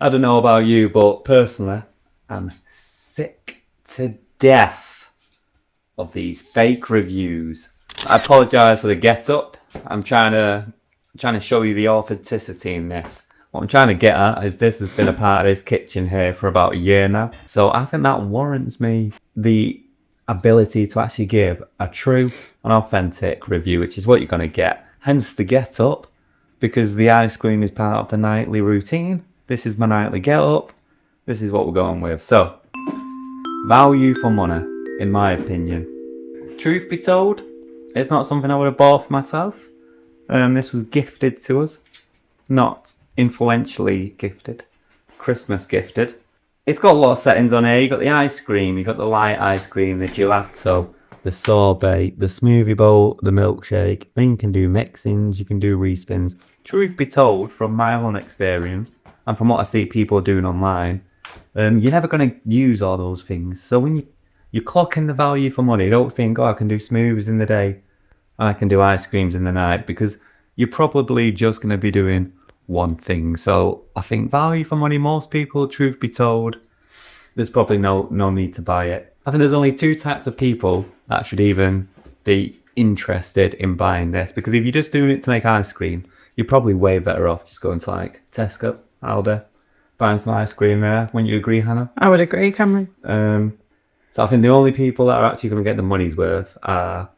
I don't know about you, but personally, I'm sick to death of these fake reviews. I apologise for the get-up. I'm trying to show you the authenticity in this. What I'm trying to get at is this has been a part of this kitchen here for about a year now. So I think that warrants me the ability to actually give a true and authentic review, which is what you're going to get. Hence the get-up, because the ice cream is part of the nightly routine. This is my nightly get-up. This is what we're going with. So, value for money, in my opinion. Truth be told, it's not something I would have bought for myself. This was gifted to us. Not influentially gifted. Christmas gifted. It's got a lot of settings on here. You got the ice cream, you got the light ice cream, the gelato, the sorbet, the smoothie bowl, the milkshake. Then you can do mixings, you can do respins. Truth be told, from my own experience, and from what I see people doing online, you're never going to use all those things. So when you clock in the value for money, don't think, oh, I can do smoothies in the day, and I can do ice creams in the night, because you're probably just going to be doing one thing. So I think value for money, most people, truth be told, there's probably no need to buy it. I think there's only two types of people that should even be interested in buying this, because if you're just doing it to make ice cream, you're probably way better off just going to like Tesco, Aldi, buying some ice cream there. Wouldn't you agree, Hannah? I would agree, Cameron. So I think the only people that are actually going to get the money's worth are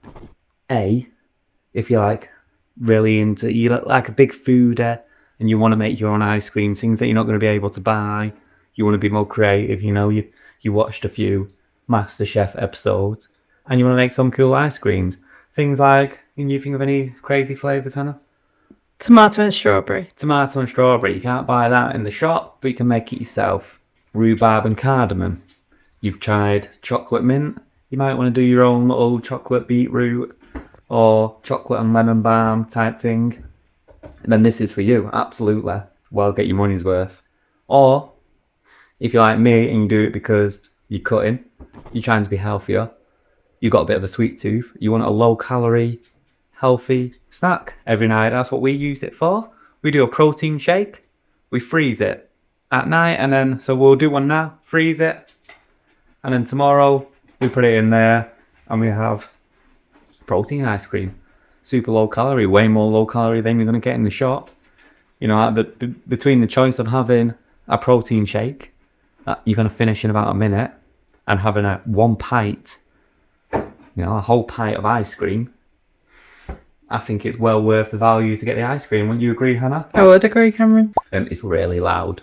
if you're like really into, you look like a big foodie and you want to make your own ice cream, things that you're not going to be able to buy. You want to be more creative, you watched a few MasterChef episodes and you want to make some cool ice creams. Things like, can you think of any crazy flavours, Hannah? Tomato and strawberry. Tomato and strawberry. You can't buy that in the shop, but you can make it yourself. Rhubarb and cardamom. You've tried chocolate mint. You might want to do your own little chocolate beetroot or chocolate and lemon balm type thing. And then this is for you, absolutely. Well, get your money's worth. Or, if you're like me and you do it because you're cutting, you're trying to be healthier, you've got a bit of a sweet tooth, you want a low-calorie, healthy snack every night. That's what we use it for. We do a protein shake. We freeze it at night, and then, so we'll do one now, freeze it, and then tomorrow we put it in there, and we have protein ice cream. Super low calorie, way more low calorie than you're going to get in the shop. You know, between the choice of having a protein shake that you're going to finish in about a minute and having a whole pint of ice cream, I think it's well worth the value to get the ice cream. Wouldn't you agree, Hannah? I would agree, Cameron. It's really loud.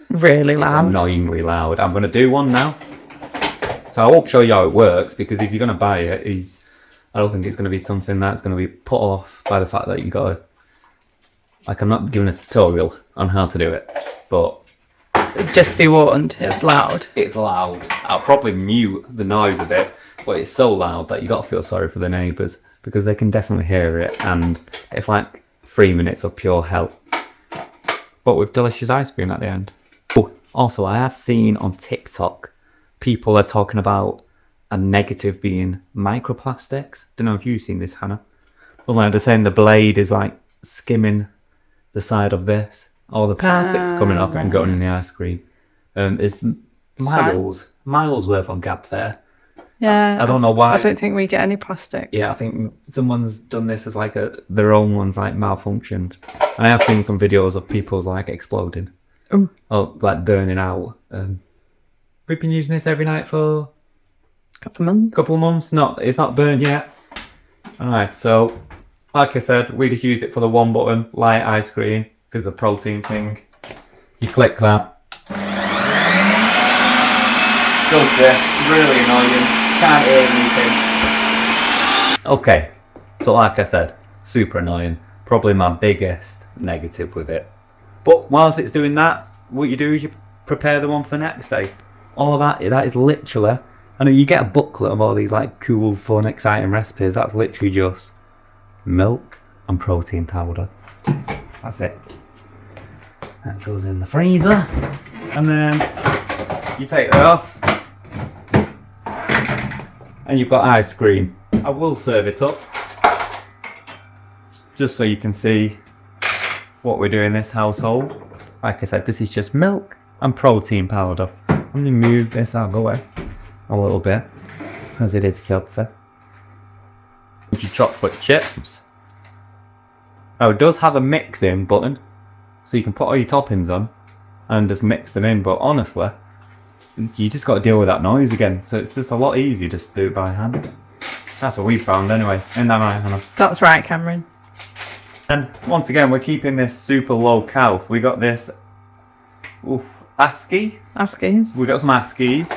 Really loud. It's annoyingly loud. I'm going to do one now. So I won't show you how it works, because if you're going to buy it, I don't think it's going to be something that's going to be put off by the fact that you got to, like, I'm not giving a tutorial on how to do it, but just be warned, it's loud. It's loud. I'll probably mute the noise of it, but it's so loud that you got to feel sorry for the neighbours, because they can definitely hear it, and it's like 3 minutes of pure hell, but with delicious ice cream at the end. Oh, also, I have seen on TikTok, people are talking about a negative being microplastics. Don't know if you've seen this, Hannah. Well, like they're saying the blade is like skimming the side of this. All the plastics coming up and going in the ice cream. It's miles worth on gap there. Yeah. I don't know why. I don't think we get any plastic. Yeah, I think someone's done this as like their own one's like malfunctioned. I have seen some videos of people's like exploding. Ooh. Or like burning out. We've been using this every night for Couple of months. It's not burned yet. Alright, so like I said, we just used it for the one button, light ice cream, because of the protein thing. You click that. Does this, really annoying, can't hear anything. Okay, so like I said, super annoying, probably my biggest negative with it. But whilst it's doing that, what you do is you prepare the one for the next day. All that is literally, I know you get a booklet of all these like cool, fun, exciting recipes. That's literally just milk and protein powder. That's it. That goes in the freezer. And then you take that off. And you've got ice cream. I will serve it up, just so you can see what we do in this household. Like I said, this is just milk and protein powder. I'm going to move this out of the way a little bit, as it is healthy. Your chocolate chips. Now it does have a mixing button, so you can put all your toppings on and just mix them in, but honestly, you just got to deal with that noise again, so it's just a lot easier just to do it by hand. That's what we found anyway. Isn't that right, Hannah? That's right, Cameron. And once again, we're keeping this super low cal. We got this ASCII. Askies. We got some ASCIIs.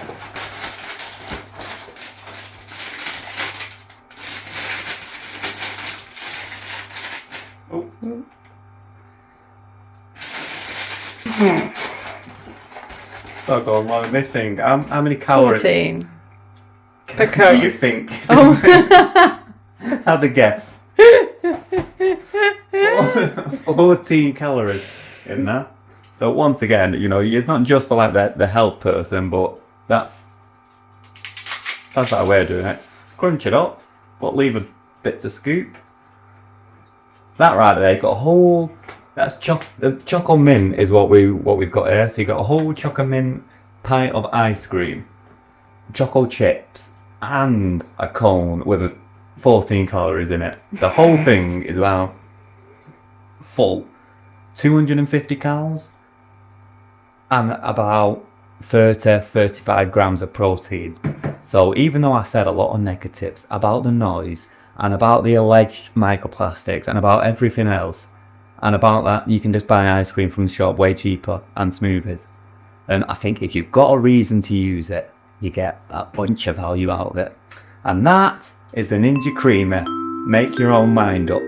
Oh god, like this thing. How many calories? 14. Per What do calorie. you think? Oh. Have a guess. 14 calories in there. So once again, you know, it's not just like the health person, but that's our way of doing it. Crunch it up, but leave a bit to scoop. That right there, got a whole. That's the choco mint is what we've got here. So you got a whole choco mint pint of ice cream, choco chips, and a cone with 14 calories in it. The whole thing is about full 250 calories and about 30-35 grams of protein. So even though I said a lot of negatives about the noise and about the alleged microplastics and about everything else, and about that you can just buy ice cream from the shop way cheaper and smoothies, and I think if you've got a reason to use it, you get a bunch of value out of it. And that is the Ninja Creami. Make your own mind up.